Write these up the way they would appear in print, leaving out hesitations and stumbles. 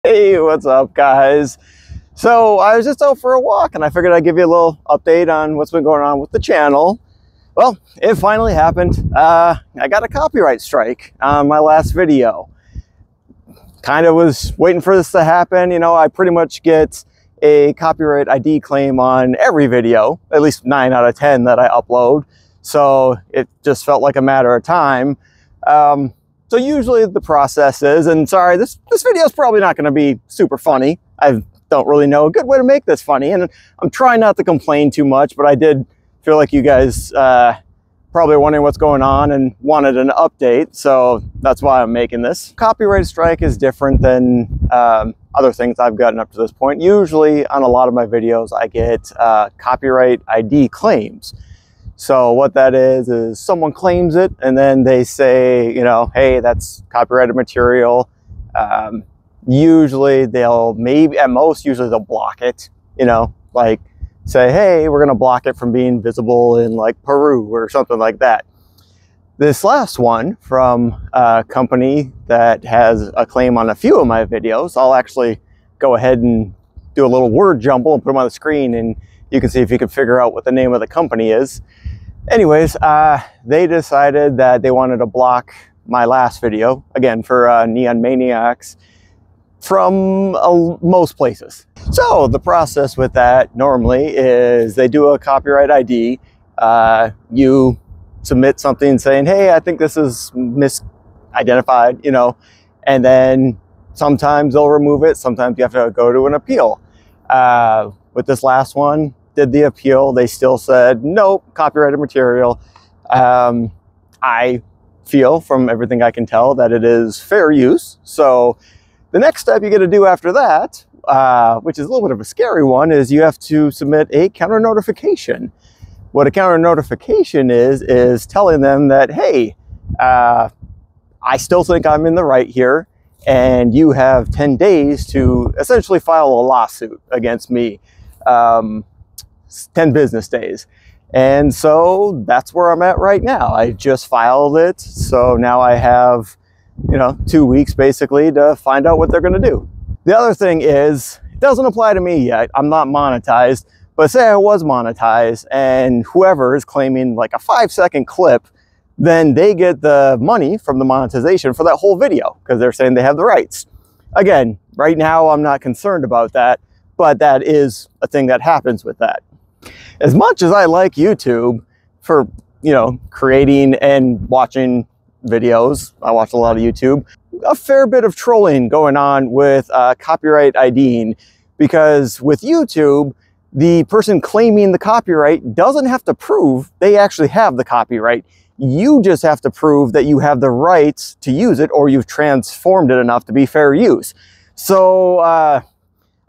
Hey, what's up, guys? So I was just out for a walk and I figured I'd give you a little update on what's been going on with the channel. Well, it finally happened. I got a copyright strike on my last video. Kind of was waiting for this to happen. You know, I pretty much get a copyright ID claim on every video, at least 9 out of 10 that I upload. So it just felt like a matter of time. So usually the process is, and sorry, this video is probably not going to be super funny. I don't really know a good way to make this funny, and I'm trying not to complain too much, but I did feel like you guys probably wondering what's going on and wanted an update, so that's why I'm making this. Copyright strike is different than other things I've gotten up to this point. Usually on a lot of my videos, I get copyright ID claims. So what that is someone claims it and then they say, you know, hey, that's copyrighted material. Usually they'll usually they'll block it, you know, like say, hey, we're going to block it from being visible in like Peru or something like that. This last one from a company that has a claim on a few of my videos, I'll actually go ahead and do a little word jumble and put them on the screen and you can see if you can figure out what the name of the company is. Anyways, they decided that they wanted to block my last video, again, for Neon Maniacs, from most places. So the process with that normally is they do a copyright ID. You submit something saying, hey, I think this is misidentified, you know, and then sometimes they'll remove it. Sometimes you have to go to an appeal. With this last one, did the appeal, they still said nope, copyrighted material. I feel from everything I can tell that it is fair use. So the next step you got to do after that, which is a little bit of a scary one, is you have to submit a counter notification. What a counter notification is telling them that, hey, I still think I'm in the right here, and you have 10 days to essentially file a lawsuit against me. 10 business days. And so that's where I'm at right now. I just filed it. So now I have, you know, 2 weeks basically to find out what they're going to do. The other thing is, it doesn't apply to me yet. I'm not monetized, but say I was monetized and whoever is claiming like a 5-second clip, then they get the money from the monetization for that whole video because they're saying they have the rights. Again, right now I'm not concerned about that, but that is a thing that happens with that. As much as I like YouTube for, you know, creating and watching videos, I watch a lot of YouTube, a fair bit of trolling going on with copyright IDing, because with YouTube, the person claiming the copyright doesn't have to prove they actually have the copyright. You just have to prove that you have the rights to use it or you've transformed it enough to be fair use. So,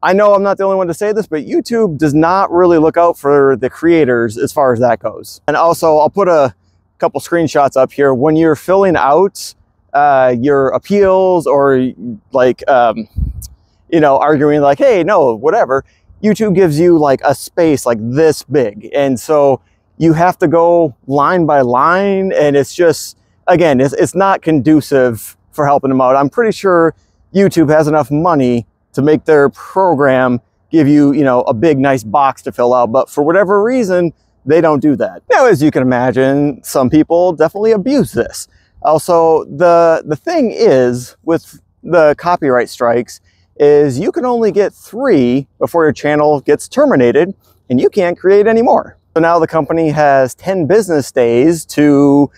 I know I'm not the only one to say this, but YouTube does not really look out for the creators as far as that goes. And also, I'll put a couple screenshots up here. When you're filling out your appeals or like, you know, arguing like, hey, no, whatever, YouTube gives you like a space like this big. And so you have to go line by line. And it's just, again, it's not conducive for helping them out. I'm pretty sure YouTube has enough money to make their program give you, you know, a big, nice box to fill out. But for whatever reason, they don't do that. Now, as you can imagine, some people definitely abuse this. Also, the thing is with the copyright strikes is you can only get 3 before your channel gets terminated and you can't create any more. So now the company has 10 business days to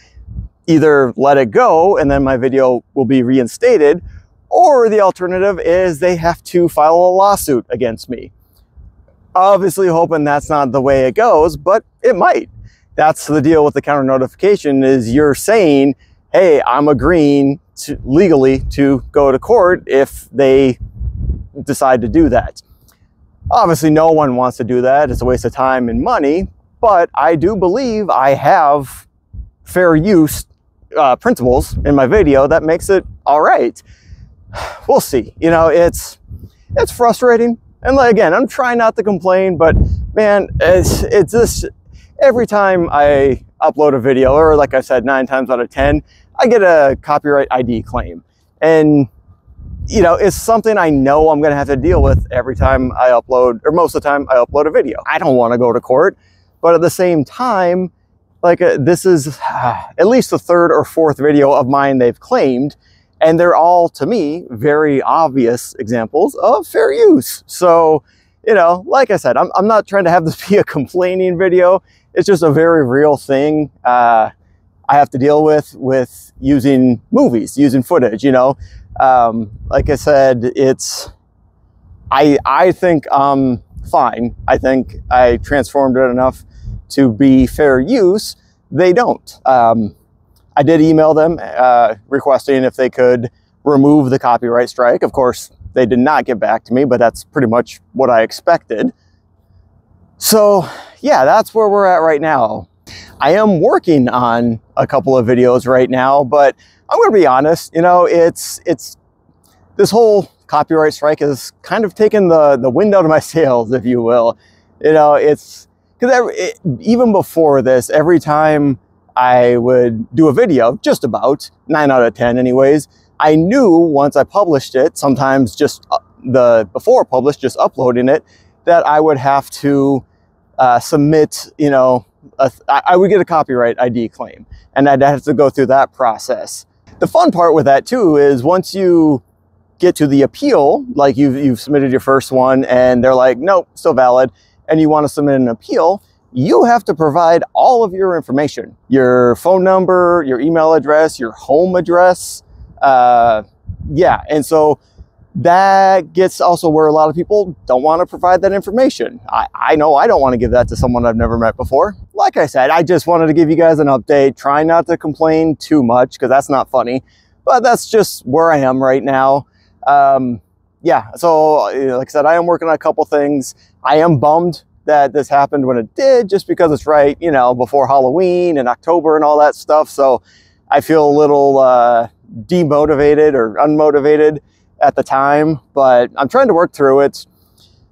either let it go and then my video will be reinstated, or the alternative is they have to file a lawsuit against me. Obviously hoping that's not the way it goes, but it might. That's the deal with the counter notification, is you're saying, hey, I'm agreeing to legally to go to court if they decide to do that. Obviously no one wants to do that. It's a waste of time and money, but I do believe I have fair use principles in my video that makes it all right. We'll see. You know, it's frustrating. And again, I'm trying not to complain, but man, it's just every time I upload a video, or like I said, 9 times out of 10, I get a copyright ID claim. And you know, it's something I know I'm going to have to deal with every time I upload, or most of the time I upload a video. I don't want to go to court, but at the same time, like this is at least the third or fourth video of mine they've claimed, and they're all, to me, very obvious examples of fair use. So, you know, like I said, I'm not trying to have this be a complaining video. It's just a very real thing I have to deal with using movies, using footage, you know. Like I said, I think I'm fine. I think I transformed it enough to be fair use. They don't. I did email them requesting if they could remove the copyright strike. Of course, they did not get back to me, but that's pretty much what I expected. So yeah, that's where we're at right now. I am working on a couple of videos right now, but I'm going to be honest, you know, it's this whole copyright strike has kind of taken the wind out of my sails, if you will. You know, it's because even before this, every time I would do a video, just about 9 out of 10 anyways, I knew once I published it, sometimes just before published, just uploading it, that I would have to submit, you know, I would get a copyright ID claim, and I'd have to go through that process. The fun part with that too is once you get to the appeal, like you've submitted your first one and they're like, nope, still valid, and you want to submit an appeal, you have to provide all of your information, your phone number, your email address, your home address. Yeah, and so that gets also where a lot of people don't want to provide that information. I know I don't want to give that to someone I've never met before. Like I said, I just wanted to give you guys an update. Try not to complain too much because that's not funny, but that's just where I am right now. Yeah, so like I said, I am working on a couple things. I am bummed that this happened when it did, just because it's right, you know, before Halloween and October and all that stuff. So I feel a little demotivated or unmotivated at the time, but I'm trying to work through it.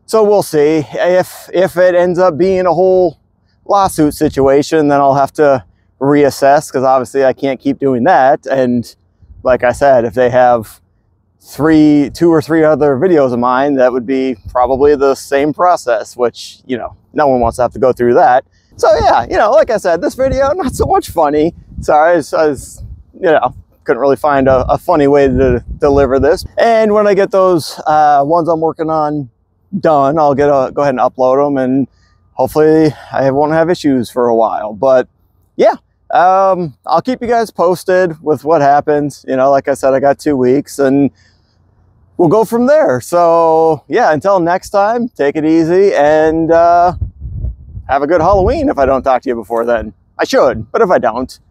So we'll see. If it ends up being a whole lawsuit situation, then I'll have to reassess, because obviously I can't keep doing that. And like I said, if they have two or three other videos of mine, that would be probably the same process, which, you know, no one wants to have to go through that. So yeah, you know, like I said, this video, not so much funny. Sorry, I was, you know, couldn't really find a funny way to deliver this. And when I get those ones I'm working on done, I'll go ahead and upload them, and hopefully I won't have issues for a while. But yeah, I'll keep you guys posted with what happens. You know, like I said, I got 2 weeks and we'll go from there. So yeah, until next time, take it easy and have a good Halloween if I don't talk to you before then. I should, but if I don't,